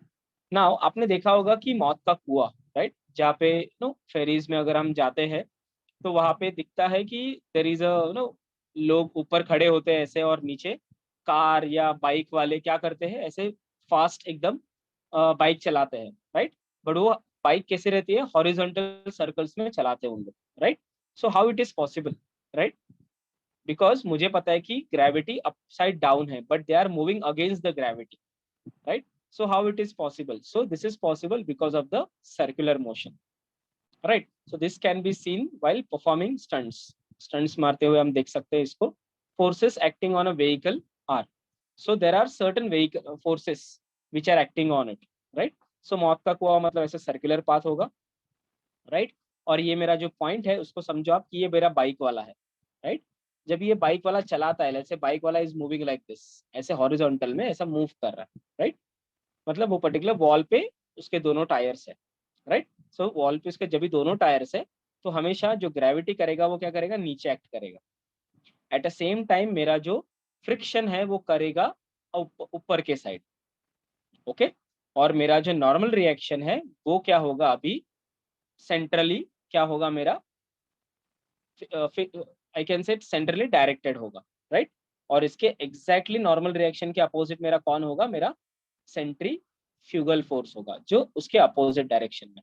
Now आपने देखा होगा कि मौत का कुआं, राइट, जहाँ पे फेरीज में अगर हम जाते हैं, तो वहां पे दिखता है कि देयर इज अ लोग ऊपर खड़े होते हैं ऐसे, और नीचे कार या बाइक वाले क्या करते हैं, ऐसे फास्ट एकदम बाइक चलाते हैं, राइट। बट वो बाइक कैसे रहती है, हॉरिजॉन्टल सर्कल्स में चलाते हैं उन लोग, right. So how it is possible, right, because मुझे पता है कि ग्रेविटी अपसाइड डाउन है, but they are moving against the gravity, right. So how it is possible, so this is possible because of the circular motion, right. So this can be seen while performing stunts, stunts मारते हुए हम देख सकते हैं इसको। Forces acting on a vehicle are, so there are certain vehicle forces which are acting on it, right। so मौत का कुआं मतलब ऐसे सर्कुलर पाथ होगा, राइट। और ये मेरा जो पॉइंट है उसको समझो आप कि ये मेरा बाइक वाला है, राइट। जब ये बाइक वाला चलाता है, जैसे बाइक वाला इज मूविंग लाइक दिस, ऐसे हॉरिजॉन्टल में ऐसा मूव कर रहा है, राइट। मतलब वो पर्टिकुलर वॉल पे उसके दोनों टायर्स है, राइट। सो वॉल पे उसके जब भी दोनों टायर्स है, तो हमेशा जो ग्रेविटी करेगा वो क्या करेगा, नीचे एक्ट करेगा। एट द सेम टाइम मेरा जो फ्रिक्शन है वो करेगा ऊपर के साइड, ओके। और मेरा जो नॉर्मल रिएक्शन है वो क्या होगा, अभी सेंट्रली क्या होगा मेरा, आई कैन से सेंट्रली डायरेक्टेड होगा, राइट। और इसके एग्जैक्टली नॉर्मल रिएक्शन के अपोजिट मेरा कौन होगा, मेरा सेंट्रीफ्यूगल फोर्स होगा, जो उसके अपोजिट डायरेक्शन में,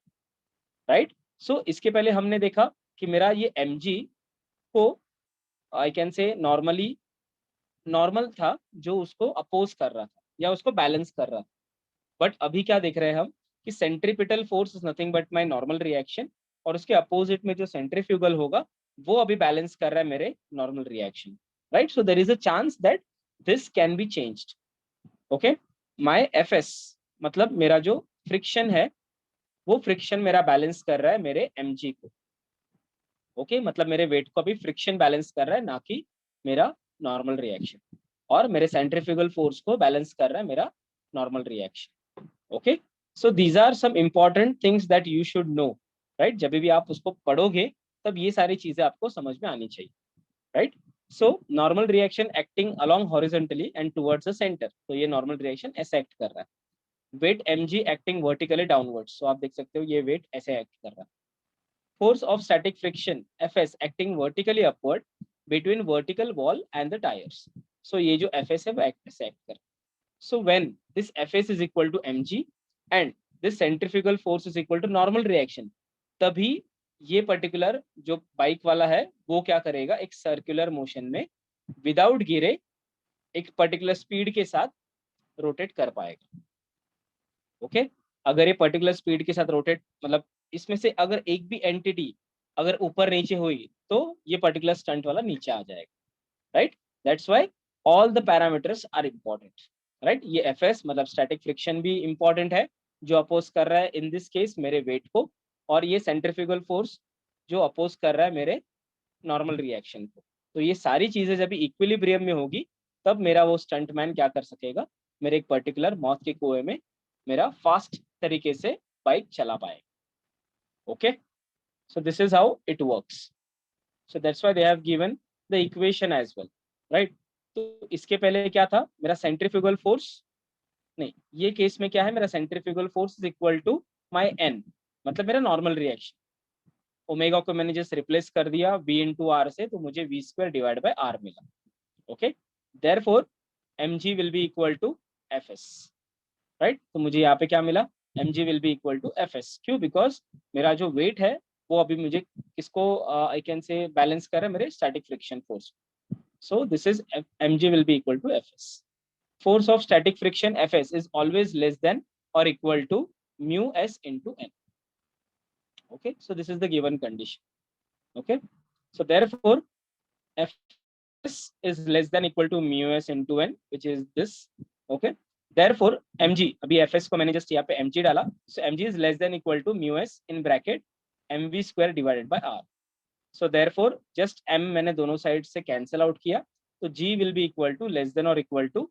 राइट। सो इसके पहले हमने देखा कि मेरा ये mg को आई कैन से नॉर्मली नॉर्मल था, जो उसको अपोज कर रहा था या उसको बैलेंस कर रहा था। बट अभी क्या देख रहे हैं हम कि centripetal force is nothing but my normal reaction, और उसके अपोजिट में जो सेंट्रीफ्यूगल होगा वो अभी बैलेंस कर रहा है मेरे normal reaction, right. So there is a chance that this can be changed, okay. My FS मतलब मेरा जो फ्रिक्शन है, वो फ्रिक्शन मेरा बैलेंस कर रहा है मेरे mg को, ओके। मतलब मेरे वेट को अभी फ्रिक्शन बैलेंस कर रहा है, ना कि मेरा नॉर्मल रिएक्शन। और मेरे सेंट्रीफ्यूगल फोर्स को बैलेंस कर रहा है मेरा normal reaction, okay. So these are some important things that you should know, right. जब भी आप उसको पढ़ोगे तब ये सारी चीजें आपको समझ में आनी चाहिए, right. So normal reaction acting along horizontally and towards the centre, तो ये नॉर्मल रिएक्शन ऐसे एक्ट कर रहा है। Weight mg acting vertically downwards, तो आप देख सकते हो ये वेट ऐसे एक्ट कर रहा है। Force of static friction Fs acting vertically upward between vertical wall and the tires, so ये जो Fs है वो ऐसे एक्ट कर। So when this Fs is equal to mg and this centrifugal force is equal to normal reaction, तभी ये particular जो bike वाला है वो क्या करेगा, एक सर्कुलर मोशन में विदाउट गिरे एक पर्टिकुलर स्पीड के साथ रोटेट कर पाएगा, ओके। अगर ये पर्टिकुलर स्पीड के साथ रोटेट, मतलब इसमें से अगर एक भी एंटिटी अगर ऊपर नीचे हुई तो ये पर्टिकुलर स्टंट वाला नीचे आ जाएगा, right. That's why all the parameters are important, right. ये एफएस मतलब स्टैटिक फ्रिक्शन भी इंपॉर्टेंट है, जो अपोज कर रहा है इन दिस केस मेरे वेट को, और ये सेंट्रीफ्यूगल फोर्स जो अपोज कर रहा है मेरे नॉर्मल रिएक्शन को। तो ये सारी चीजें जब इक्विलिब्रियम में होगी तब मेरा वो स्टंट मैन क्या कर सकेगा, मेरे एक पर्टिकुलर मौत के कुएं में मेरा फास्ट तरीके से बाइक चला पाएगा, okay. So this is how it works. So that's why they have given the equation as well, right. तो इसके पहले क्या था, मेरा सेंट्रीफ्यूगल फोर्स, नहीं ये केस में क्या है, मेरा centrifugal force is equal to my N, मतलब मेरा नॉर्मल रिएक्शन। ओमेगा को मैंने जस्ट रिप्लेस कर दिया v इंटू आर से, तो मुझे v square divide by R मिला, okay. Therefore mg will be equal to fs, right. तो मुझे यहाँ पे क्या मिला, mg will be equal to fs, क्यों, बिकॉज मेरा जो वेट है वो अभी मुझे किसको आई कैन से बैलेंस कर रहा है, मेरे static friction force. So this is mg will be equal to fs। Force of static friction Fs is always less than or equal to mu s into n. Okay, so this is the given condition. Okay, so therefore Fs is less than equal to mu s into n, which is this. Okay, therefore mg, अभी Fs को मैंने just यहाँ पे mg डाला, so mg is less than equal to mu s in bracket mv square divided by r. So therefore just m मैंने दोनों side से cancel out किया, तो g will be equal to less than or equal to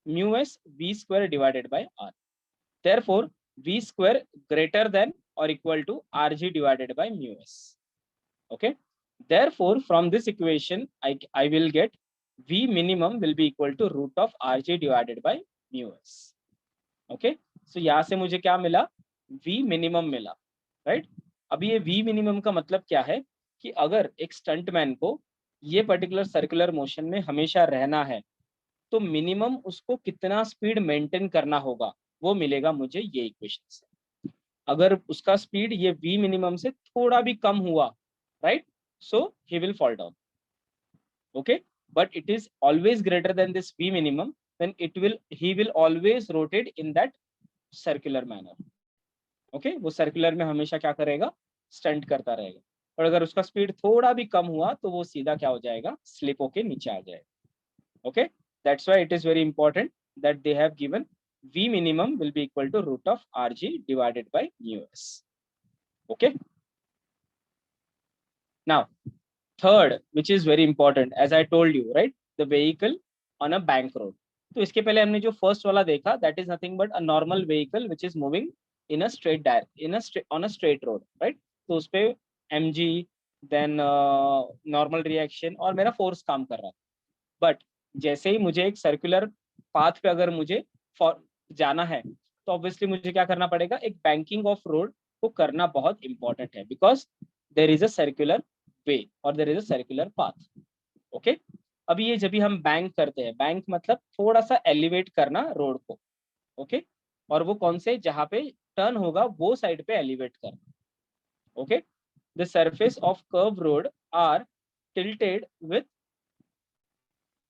mu s v square divided by r. Therefore v square greater than or equal to rg divided by mu s, okay. Therefore from this equation I will get v minimum will be equal to root of rg divided by mu s, okay. So यहाँ से मुझे क्या मिला, v minimum मिला, right। अभी ये v minimum का मतलब क्या है कि अगर एक स्टंटमैन को ये पर्टिकुलर सर्कुलर मोशन में हमेशा रहना है, तो मिनिमम उसको कितना स्पीड मेंटेन करना होगा वो मिलेगा मुझे ये इक्वेशन से। अगर उसका स्पीड ये v मिनिमम से थोड़ा भी कम हुआ, right, so he will fall down, okay, but it is always greater than this v minimum, then it will he will always rotate in that circular manner, okay, वो circular में हमेशा क्या करेगा, stunt करता रहेगा। और अगर उसका स्पीड थोड़ा भी कम हुआ तो वो सीधा क्या हो जाएगा, स्लिप होके नीचे आ जाएगा, okay. That's why it is very important that they have given v minimum will be equal to root of rg divided by mu s, okay। Now third, which is very important, as I told you, right, the vehicle on a bank road। तो इसके पहले हमने जो first वाला देखा, that is nothing but a normal vehicle which is moving in a straight on a straight road, right। तो उस पे mg then normal reaction और मेरा फोर्स काम कर रहा था। बट जैसे ही मुझे एक सर्कुलर पाथ पे अगर मुझे जाना है, तो ऑब्वियसली मुझे क्या करना पड़ेगा, एक बैंकिंग ऑफ रोड को करना बहुत इंपॉर्टेंट है, because there is a circular way और there is a circular path, okay. अभी ये जब भी हम बैंक करते हैं, बैंक मतलब थोड़ा सा एलिवेट करना रोड को, ओके, और वो कौन से, जहाँ पे टर्न होगा वो साइड पे एलिवेट करना, okay. The surface of curve road are tilted with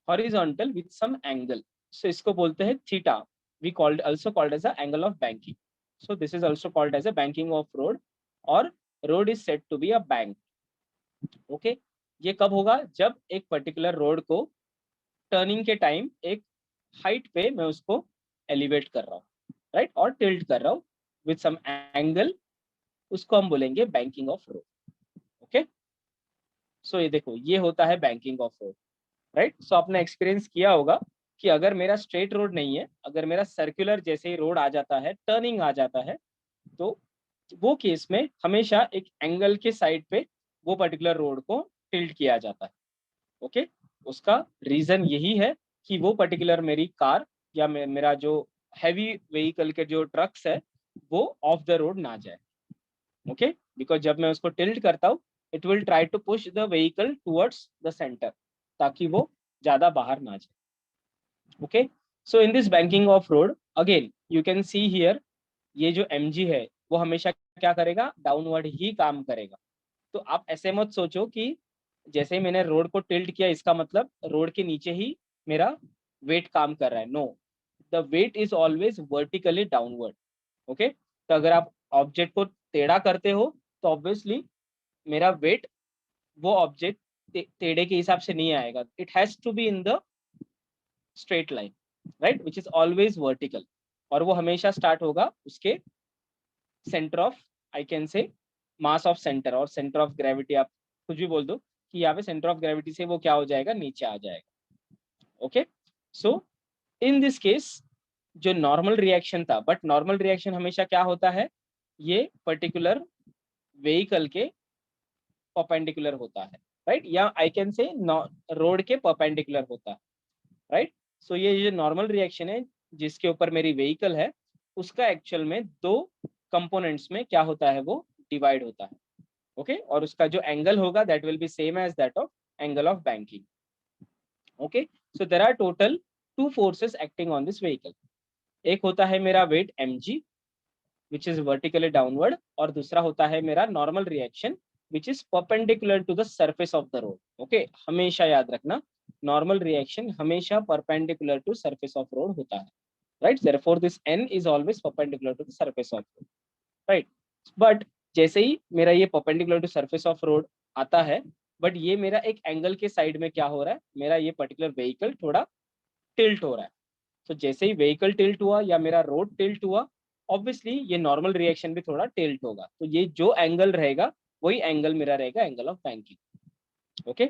horizontal with some angle, so इसको बोलते हैं theta, we called also called as a angle of banking, so this is also called as a banking of road or road is said to be a bank, okay। ये कब होगा, जब एक particular road को turning के time एक height पे मैं उसको एलिवेट कर रहा हूँ, राइट, और टिल्ट कर रहा हूँ विथ सम एंगल, उसको हम बोलेंगे banking of road, okay. So ये देखो, ये होता है बैंकिंग ऑफ रोड, राइट। सो आपने एक्सपीरियंस किया होगा कि अगर मेरा स्ट्रेट रोड नहीं है, अगर मेरा सर्कुलर जैसे ही रोड आ जाता है, टर्निंग आ जाता है, तो वो केस में हमेशा एक एंगल के साइड पे वो पर्टिकुलर रोड को टिल्ट किया जाता है, ओके। उसका रीजन यही है कि वो पर्टिकुलर मेरी कार या मेरा जो हैवी व्हीकल के जो ट्रक्स है वो ऑफ द रोड ना जाए, ओके। बिकॉज जब मैं उसको टिल्ट करता हूँ, it will try to push the vehicle towards the centre, ताकि वो ज्यादा बाहर ना जाए, okay. So in this banking of road again you can see here, ये जो mg है वो हमेशा क्या करेगा, डाउनवर्ड ही काम करेगा। तो आप ऐसे मत सोचो कि जैसे ही मैंने रोड को टिल्ट किया इसका मतलब रोड के नीचे ही मेरा वेट काम कर रहा है, no, the weight is always vertically downward, okay. तो अगर आप ऑब्जेक्ट को टेढ़ा करते हो तो ऑब्वियसली मेरा वेट वो ऑब्जेक्ट टेढ़े के हिसाब से नहीं आएगा, it has to be in the straight line, right, which is always vertical, और वो हमेशा स्टार्ट होगा उसके सेंटर ऑफ, आई कैन से मास ऑफ सेंटर और सेंटर ऑफ ग्रेविटी, आप कुछ भी बोल दो कि यहाँ पे सेंटर ऑफ ग्रेविटी से वो क्या हो जाएगा, नीचे आ जाएगा, okay. So in this case जो नॉर्मल रिएक्शन था, बट नॉर्मल रिएक्शन हमेशा क्या होता है, ये पर्टिकुलर व्हीकल के परपेंडिकुलर होता है, राइट, या आई कैन से रोड के परपेंडिकुलर होता है, राइट। सो ये जो नॉर्मल रिएक्शन है जिसके ऊपर मेरी व्हीकल है, उसका एक्चुअल में दो कंपोनेंट्स में क्या होता है, वो डिवाइड होता है, ओके। और उसका जो एंगल होगा that will be same as that of angle of banking, okay. So there are total two forces acting on this vehicle, एक होता है मेरा weight mg which is vertically downward, और दूसरा होता है मेरा normal reaction which is perpendicular to the surface of the road, okay. हमेशा याद रखना, नॉर्मल रिएक्शन हमेशा perpendicular to surface of road होता है, right, therefore this n is always perpendicular to the surface of road, right। but जैसे ही मेरा ये perpendicular to surface of road आता है, बट ये मेरा एक एंगल के साइड में क्या हो रहा है, मेरा ये पर्टिकुलर व्हीकल थोड़ा टिल्ट हो रहा है। तो जैसे ही व्हीकल टिल्ट हुआ या मेरा रोड टिल्ट हुआ, ऑब्वियसली ये नॉर्मल रिएक्शन भी थोड़ा टिल्ट होगा, तो ये जो एंगल रहेगा वही एंगल मेरा रहेगा angle of banking, okay.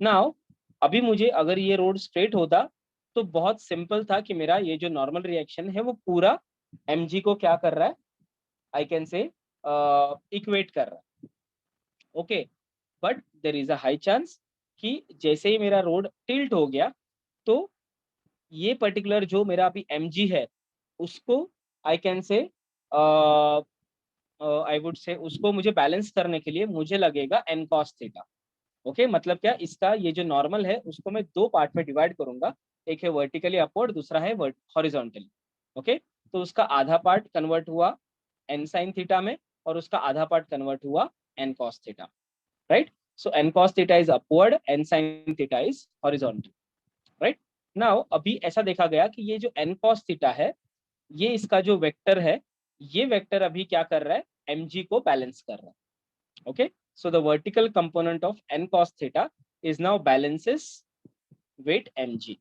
Now अभी मुझे अगर ये रोड स्ट्रेट होता तो बहुत सिंपल था कि मेरा ये जो नॉर्मल रिएक्शन है वो पूरा mg को क्या कर रहा है, आई कैन से इक्वेट कर रहा है, okay. But there is a high chance कि जैसे ही मेरा रोड टिल्ट हो गया, तो ये पर्टिकुलर जो मेरा अभी mg है उसको आई कैन से आई वुड से उसको मुझे बैलेंस करने के लिए मुझे लगेगा n cos थीटा, ओके मतलब क्या, इसका ये जो नॉर्मल है उसको मैं दो पार्ट में डिवाइड करूंगा, एक है वर्टिकली अपवर्ड, दूसरा है हॉरिजॉन्टली। ओके, तो उसका आधा पार्ट कन्वर्ट हुआ एन साइन थीटा में, और उसका आधा पार्ट कन्वर्ट हुआ N cos theta, right. So N cos theta is upward, N sine theta is horizontal, right. Now अभी ऐसा देखा गया कि ये जो एन कॉस थीटा है, ये इसका जो वेक्टर है, ये वेक्टर अभी क्या कर रहा है, mg को बैलेंस कर रहा है। Okay, so the vertical component of n cos theta is now balances weight mg।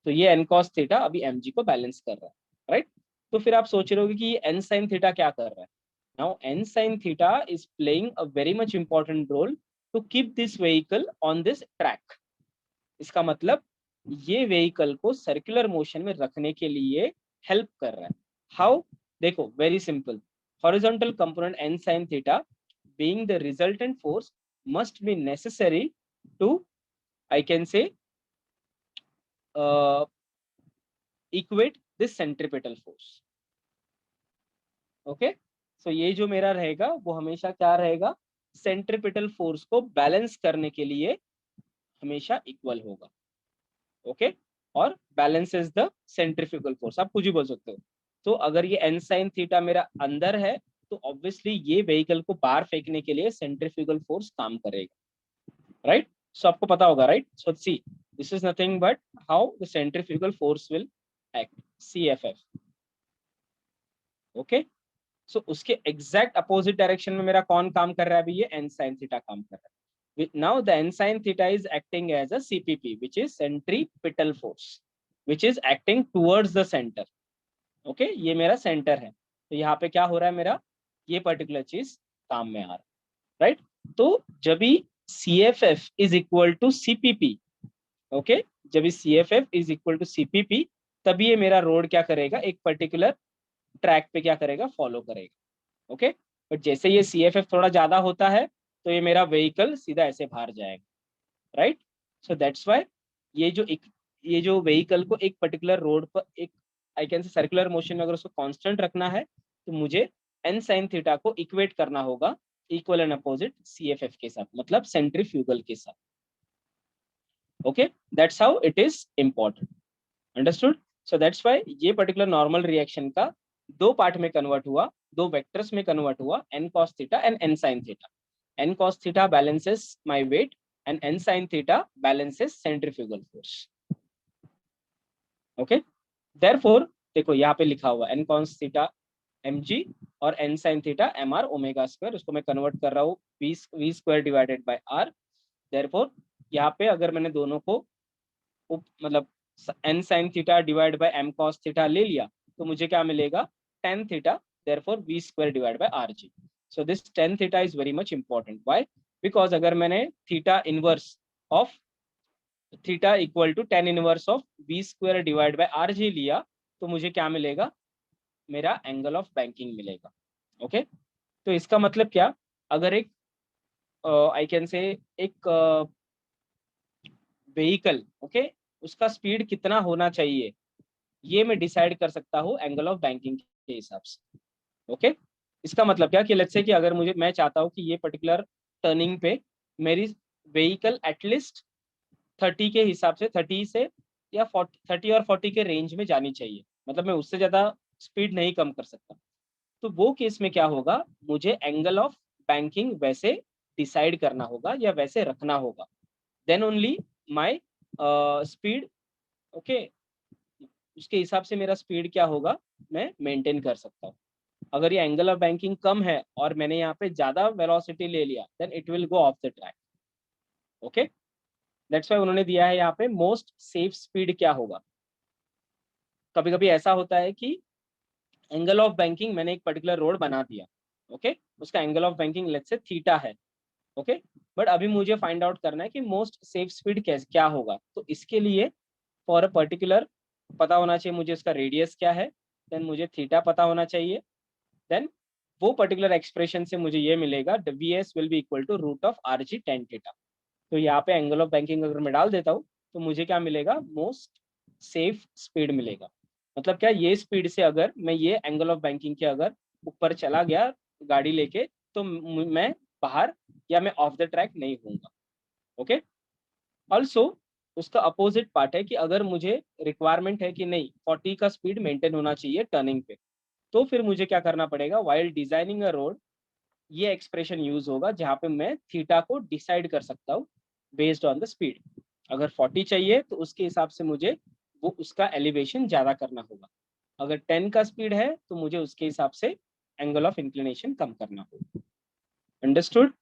तो ये n cos theta अभी mg को बैलेंस कर रहा है, राइट। तो फिर आप सोच रहे होगे कि ये n sin theta क्या कर रहा है। Now n sin theta is playing a very much important role to keep this vehicle on this track। इसका मतलब ये व्हीकल को सर्कुलर मोशन में रखने के लिए हेल्प कर रहा है। हाउ, देखो very simple, horizontal component n sin theta being the resultant force must be necessary to, I can say, equate this centripetal force। Okay, so ये जो मेरा रहेगा वो हमेशा क्या रहेगा, सेंट्रिपिटल फोर्स को बैलेंस करने के लिए हमेशा इक्वल होगा। ओके, और balance is the centrifugal force, आप कुछ भी बोल सकते हो। तो अगर ये एन साइन थीटा मेरा अंदर है, तो ऑब्वियसली ये व्हीकल को बाहर फेंकने के लिए सेंट्रीफ्यूगल फोर्स काम करेगा, राइट। सो आपको पता होगा, right. So C, this is nothing but how the centrifugal force will act, CFF। Okay, so उसके एग्जैक्ट अपोजिट डायरेक्शन में मेरा कौन काम कर रहा है, अभी ये एन साइन थीटा काम कर रहा है। Now the n sin theta is acting as a CPP, which is centripetal force, which is acting towards the center। okay, ये मेरा सेंटर है, तो यहाँ पे क्या हो रहा है, मेरा ये पर्टिकुलर चीज काम में आ रहा है, राइट। तो जब भी CFF is equal to CPP, okay, जब भी CFF is equal to CPP, तभी ये मेरा रोड क्या करेगा, एक पर्टिकुलर ट्रैक पे क्या करेगा, फॉलो करेगा। ओके, बट जैसे ये CFF थोड़ा ज्यादा होता है, तो ये मेरा व्हीकल सीधा ऐसे बाहर जाएगा, राइट। सो दैट्स वाई ये जो व्हीकल को एक पर्टिकुलर रोड पर एक, आई कैन से सर्कुलर मोशन में अगर उसको कांस्टेंट रखना है, तो मुझे एन साइन थीटा को इक्वेट करना होगा इक्वल एंड अपोजिट CFF के साथ, मतलब सेंट्रीफ्यूगल के साथ। Okay, that's how it is important, understood. So that's why ये पर्टिकुलर नॉर्मल रिएक्शन का दो पार्ट में कन्वर्ट हुआ, दो वेक्टर्स में कन्वर्ट हुआ, N cos theta and N sine theta. n cos theta balances my weight and n sin theta balances centrifugal force। okay, therefore देखो यहाँ पे लिखा हुआ n cos theta mg और n sin theta mr omega square, उसको मैं convert कर रहा हूँ v square divided by r। therefore यहाँ पे अगर मैंने दोनों को मतलब n sin theta divide by m cos theta ले लिया, तो मुझे क्या मिलेगा, tan theta, therefore v square divide by rg। so this tan theta is very much important, why, because अगर मैंने theta inverse of theta equal to tan inverse of v square divide by rg लिया, तो मुझे क्या मिलेगा, मेरा angle of banking मिलेगा। Okay, तो इसका मतलब क्या, अगर एक आई कैन से एक व्हीकल, ओके, उसका स्पीड कितना होना चाहिए, ये मैं डिसाइड कर सकता हूँ एंगल ऑफ बैंकिंग के हिसाब से। ओके, इसका मतलब क्या कि लेट्स से कि अगर मैं चाहता हूँ कि ये पर्टिकुलर टर्निंग पे मेरी व्हीकल एटलीस्ट 30 के हिसाब से 30 से या 30 और 40 के रेंज में जानी चाहिए, मतलब मैं उससे ज्यादा स्पीड नहीं कम कर सकता। तो वो केस में क्या होगा, मुझे एंगल ऑफ बैंकिंग वैसे डिसाइड करना होगा या वैसे रखना होगा, then only my speed, okay, उसके हिसाब से मेरा स्पीड क्या होगा, मैं मेंटेन कर सकता हूँ। अगर ये एंगल ऑफ बैंकिंग कम है और मैंने यहाँ पे ज्यादा वेलोसिटी ले लिया, then it will go off the track. Okay, that's why उन्होंने दिया है यहाँ पे मोस्ट सेफ स्पीड क्या होगा। कभी कभी ऐसा होता है कि एंगल ऑफ बैंकिंग मैंने एक पर्टिकुलर रोड बना दिया, ओके, उसका angle of banking let's say theta है, ओके, बट अभी मुझे फाइंड आउट करना है कि मोस्ट सेफ स्पीड क्या होगा। तो इसके लिए फॉर अ पर्टिकुलर पता होना चाहिए मुझे इसका रेडियस क्या है, देन मुझे थीटा पता होना चाहिए, देन वो पर्टिकुलर एक्सप्रेशन से मुझे ये मिलेगा Vs will be equal to root of Rg tan theta. तो यहाँ पे एंगल ऑफ बैंकिंग अगर मैं डाल देता हूँ, तो मुझे क्या मिलेगा, मोस्ट सेफ स्पीड मिलेगा। मतलब क्या, ये स्पीड से अगर मैं ये एंगल ऑफ बैंकिंग के अगर ऊपर चला गया गाड़ी लेके, तो मैं बाहर या मैं ऑफ द ट्रैक नहीं होऊंगा। ओके। ऑल्सो उसका अपोजिट पार्ट है कि अगर मुझे रिक्वायरमेंट है कि नहीं 40 का स्पीड मेंटेन होना चाहिए टर्निंग पे, तो फिर मुझे क्या करना पड़ेगा, वाइल डिजाइनिंग अ रोड ये एक्सप्रेशन यूज होगा जहां पे मैं थीटा को डिसाइड कर सकता हूँ बेस्ड ऑन द स्पीड। अगर 40 चाहिए तो उसके हिसाब से मुझे वो उसका एलिवेशन ज्यादा करना होगा, अगर 10 का स्पीड है तो मुझे उसके हिसाब से एंगल ऑफ इंक्लिनेशन कम करना होगा। Understood?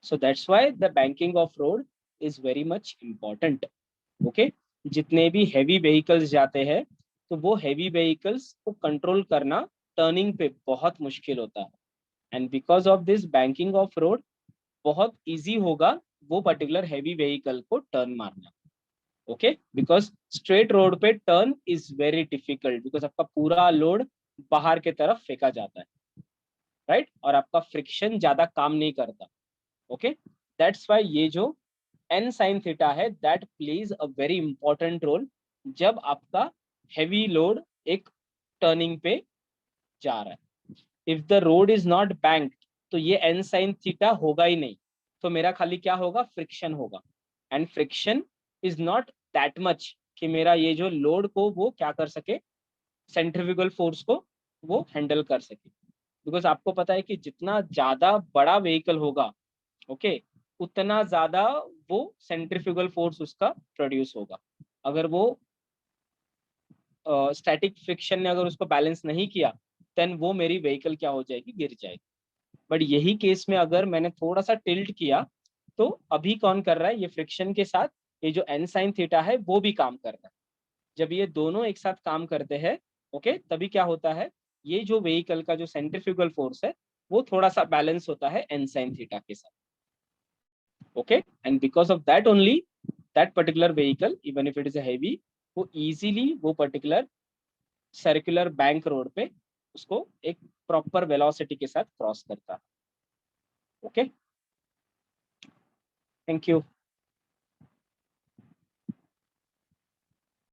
So that's why the banking of road is very much important. Okay. जितने भी हैवी व्हीकल्स जाते हैं तो वो हैवी व्हीकल्स को कंट्रोल करना टर्निंग पे बहुत मुश्किल होता है, and because of this banking of road बहुत इजी होगा वो पर्टिकुलर हैवी व्हीकल को टर्न मारना। ओके, बिकॉज स्ट्रेट रोड पे turn is very difficult, because आपका पूरा लोड बाहर के तरफ फेंका जाता है, राइट, और आपका फ्रिक्शन ज्यादा काम नहीं करता। ओके, दैट्स वाई ये जो एन साइन थीटा है that plays a very important role जब आपका हैवी लोड एक टर्निंग पे जा रहा है। If the road is not banked तो ये एन साइन थीटा होगा ही नहीं, तो मेरा खाली क्या होगा, फ्रिक्शन होगा, and friction is not that much कि मेरा ये जो लोड को वो क्या कर सके, सेंट्रीफ्यूगल फोर्स को वो हैंडल कर सके। बिकॉज आपको पता है कि जितना ज्यादा बड़ा व्हीकल होगा, ओके, उतना ज्यादा वो सेंट्रीफ्यूगल फोर्स उसका प्रोड्यूस होगा। अगर वो स्टैटिक फ्रिक्शन ने अगर उसको बैलेंस नहीं किया देन वो मेरी व्हीकल क्या हो जाएगी, गिर जाएगी। बट यही केस में अगर मैंने थोड़ा सा टिल्ट किया तो अभी कौन कर रहा है, ये फ्रिक्शन के साथ ये जो एन साइन थीटा है वो भी काम कर रहा है। जब ये दोनों एक साथ काम करते हैं, ओके, तभी क्या होता है, ये जो व्हीकल का जो सेंट्रीफ्यूगल फोर्स है वो थोड़ा सा बैलेंस होता है एन साइन थीटा के साथ। Okay, and because of that only that particular vehicle even if it is heavy वो इजीली वो पर्टिकुलर सर्कुलर बैंक रोड पे उसको एक प्रॉपर वेलोसिटी के साथ क्रॉस करता है। Okay, thank you.